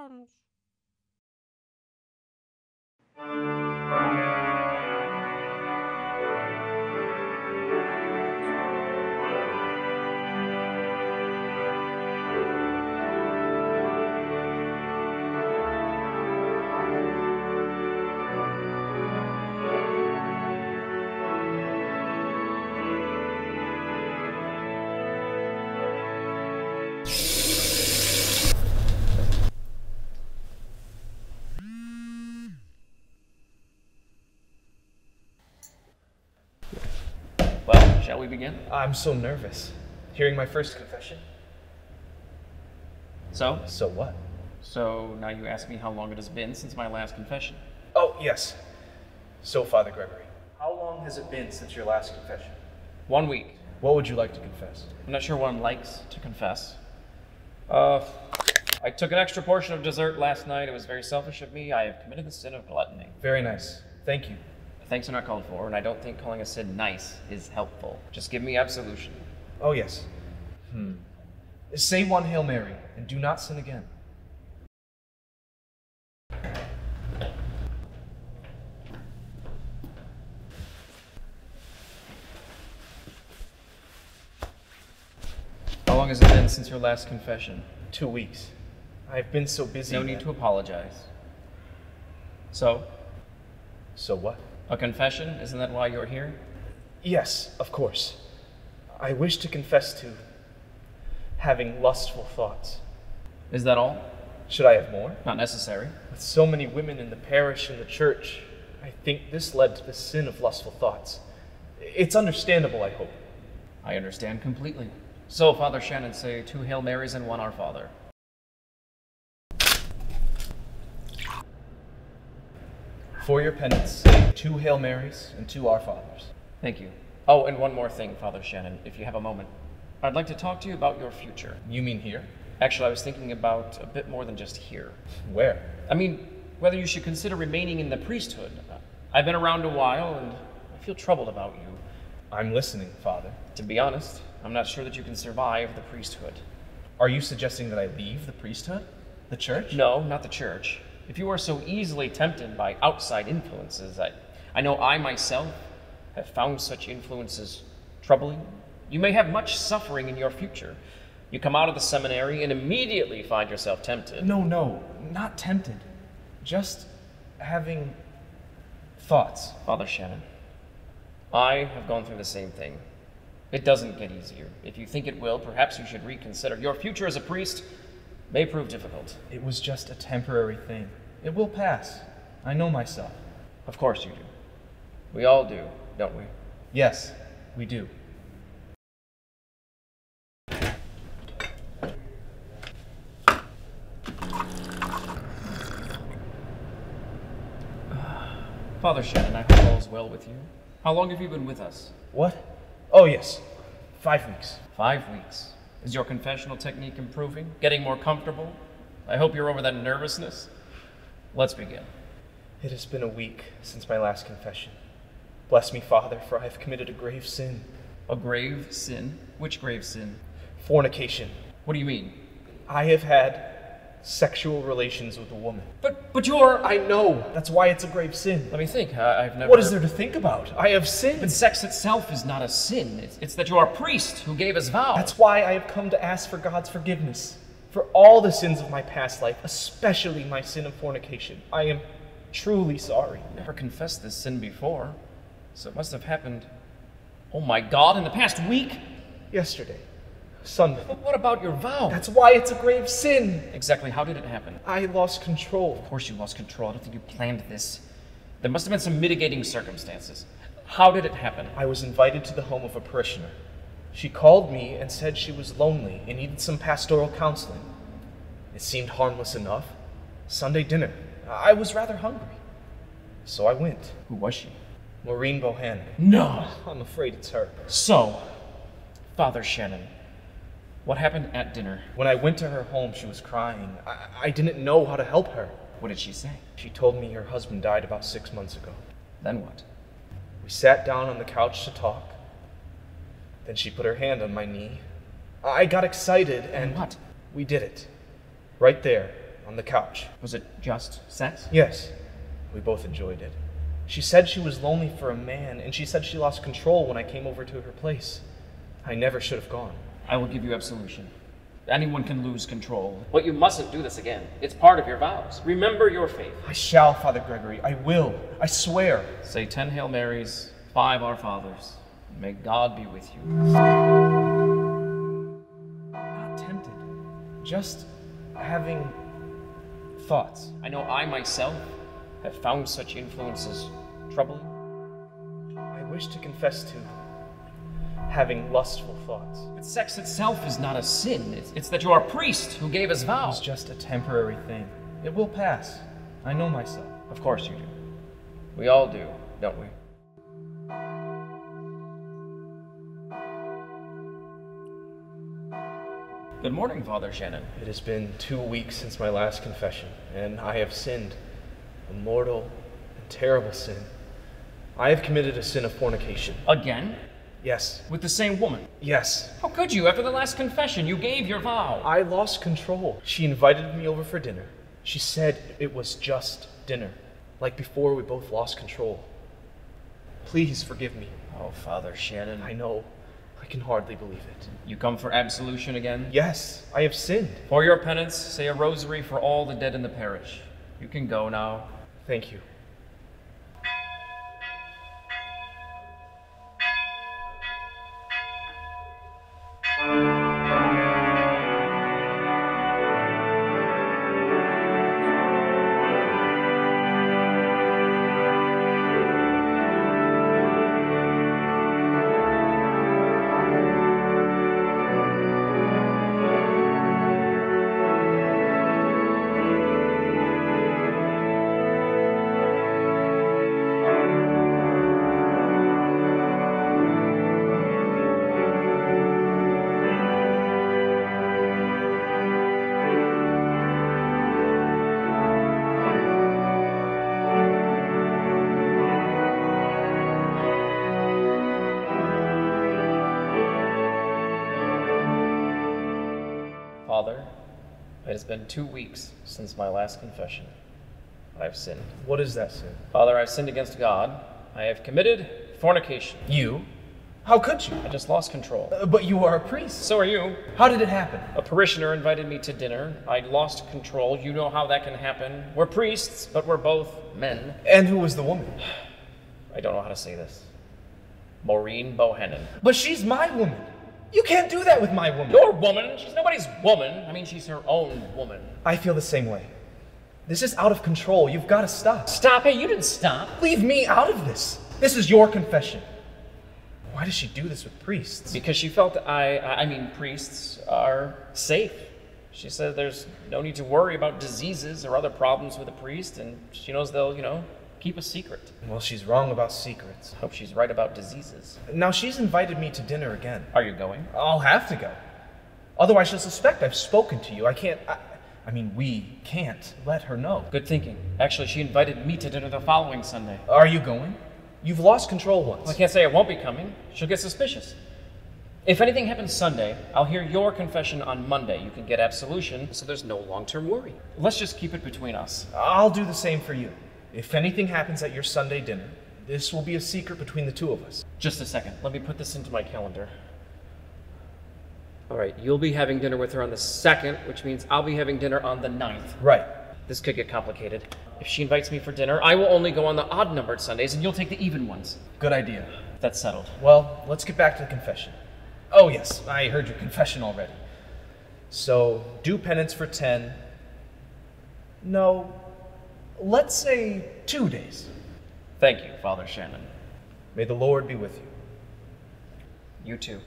hands. Well, shall we begin? I'm so nervous. Hearing my first confession? So? So what? So now you ask me how long it has been since my last confession. Oh, yes. So, Father Gregory, how long has it been since your last confession? 1 week. What would you like to confess? I'm not sure one likes to confess. I took an extra portion of dessert last night. It was very selfish of me. I have committed the sin of gluttony. Very nice. Thank you. Thanks are not called for, and I don't think calling a sin nice is helpful. Just give me absolution. Oh, yes. Say one Hail Mary, and do not sin again. How long has it been since your last confession? 2 weeks. I've been so busy. No need to apologize. So? So what? A confession? Isn't that why you're here? Yes, of course. I wish to confess to having lustful thoughts. Is that all? Should I have more? Not necessary. With so many women in the parish and the church, I think this led to the sin of lustful thoughts. It's understandable, I hope. I understand completely. So, Father Shannon, say 2 Hail Marys and 1 Our Father. For your penance, say 2 Hail Marys and 2 Our Fathers. Thank you. Oh, and one more thing, Father Shannon, if you have a moment. I'd like to talk to you about your future. You mean here? Actually, I was thinking about a bit more than just here. Where? I mean, whether you should consider remaining in the priesthood. I've been around a while, and I feel troubled about you. I'm listening, Father. To be honest, I'm not sure that you can survive the priesthood. Are you suggesting that I leave the priesthood? The church? No, not the church. If you are so easily tempted by outside influences, I know I myself have found such influences troubling. You may have much suffering in your future. You come out of the seminary and immediately find yourself tempted. No, not tempted. Just having thoughts. Father Shannon, I have gone through the same thing. It doesn't get easier. If you think it will, perhaps you should reconsider. Your future as a priest may prove difficult. It was just a temporary thing. It will pass. I know myself. Of course you do. We all do, don't we? Yes, we do. Father Shannon, I hope all is well with you. How long have you been with us? What? Oh, yes. 5 weeks. 5 weeks. Is your confessional technique improving? Getting more comfortable? I hope you're over that nervousness. Let's begin. It has been a week since my last confession. Bless me, Father, for I have committed a grave sin. A grave sin? Which grave sin? Fornication. What do you mean? I have had sexual relations with a woman. But you're... I know. That's why it's a grave sin. Let me think. I've never... What is there to think about? I have sinned. But sex itself is not a sin. It's that you are a priest who gave us vows. That's why I have come to ask for God's forgiveness. For all the sins of my past life, especially my sin of fornication. I am truly sorry. Never confessed this sin before, so it must have happened, oh my God, in the past week? Yesterday. Sunday. But what about your vow? That's why it's a grave sin. Exactly how did it happen? I lost control. Of course you lost control. I don't think you planned this. There must have been some mitigating circumstances. How did it happen? I was invited to the home of a parishioner. She called me and said she was lonely and needed some pastoral counseling. It seemed harmless enough. Sunday dinner. I was rather hungry. So I went. Who was she? Maureen Bohannon. No! I'm afraid it's her. So, Father Shannon, what happened at dinner? When I went to her home, she was crying. I didn't know how to help her. What did she say? She told me her husband died about 6 months ago. Then what? We sat down on the couch to talk. Then she put her hand on my knee. I got excited and... What? We did it. Right there, on the couch. Was it just sex? Yes, we both enjoyed it. She said she was lonely for a man, and she said she lost control when I came over to her place. I never should have gone. I will give you absolution. Anyone can lose control. But you mustn't do this again. It's part of your vows. Remember your faith. I shall, Father Gregory. I will. I swear. Say 10 Hail Marys, 5 Our Fathers. May God be with you. Not tempted. Just having thoughts. I know I myself have found such influences troubling. I wish to confess to having lustful thoughts. But sex itself is not a sin. It's that you are a priest who gave his vow. It's just a temporary thing. It will pass. I know myself. Of course you do. We all do, don't we? Good morning, Father Shannon. It has been 2 weeks since my last confession, and I have sinned. A mortal and terrible sin. I have committed a sin of fornication. Again? Yes. With the same woman? Yes. How could you? After the last confession, you gave your vow. I lost control. She invited me over for dinner. She said it was just dinner. Like before, we both lost control. Please forgive me. Oh, Father Shannon. I know. I can hardly believe it. You come for absolution again? Yes, I have sinned. For your penance, say a rosary for all the dead in the parish. You can go now. Thank you. Father, it has been 2 weeks since my last confession. I've sinned. What is that sin? Father, I've sinned against God. I have committed fornication. You? How could you? I just lost control. But you are a priest. So are you. How did it happen? A parishioner invited me to dinner. I lost control. You know how that can happen. We're priests, but we're both men. And who was the woman? I don't know how to say this. Maureen Bohannon. But she's my woman. You can't do that with my woman. Your woman? She's nobody's woman. I mean, she's her own woman. I feel the same way. This is out of control. You've got to stop. Stop. Hey, you didn't stop. Leave me out of this. This is your confession. Why does she do this with priests? Because she felt priests are safe. She said there's no need to worry about diseases or other problems with a priest, and she knows they'll, keep a secret. Well, she's wrong about secrets. Hope she's right about diseases. Now, she's invited me to dinner again. Are you going? I'll have to go. Otherwise, she'll suspect I've spoken to you. We can't let her know. Good thinking. Actually, she invited me to dinner the following Sunday. Are you going? You've lost control once. Well, I can't say I won't be coming. She'll get suspicious. If anything happens Sunday, I'll hear your confession on Monday. You can get absolution, so there's no long-term worry. Let's just keep it between us. I'll do the same for you. If anything happens at your Sunday dinner, this will be a secret between the two of us. Just a second. Let me put this into my calendar. All right, you'll be having dinner with her on the 2nd, which means I'll be having dinner on the 9th. Right. This could get complicated. If she invites me for dinner, I will only go on the odd-numbered Sundays, and you'll take the even ones. Good idea. That's settled. Well, let's get back to the confession. Oh, yes, I heard your confession already. So, do penance for 10. No, let's say 2 days. Thank you, Father Shannon. May the Lord be with you. You too.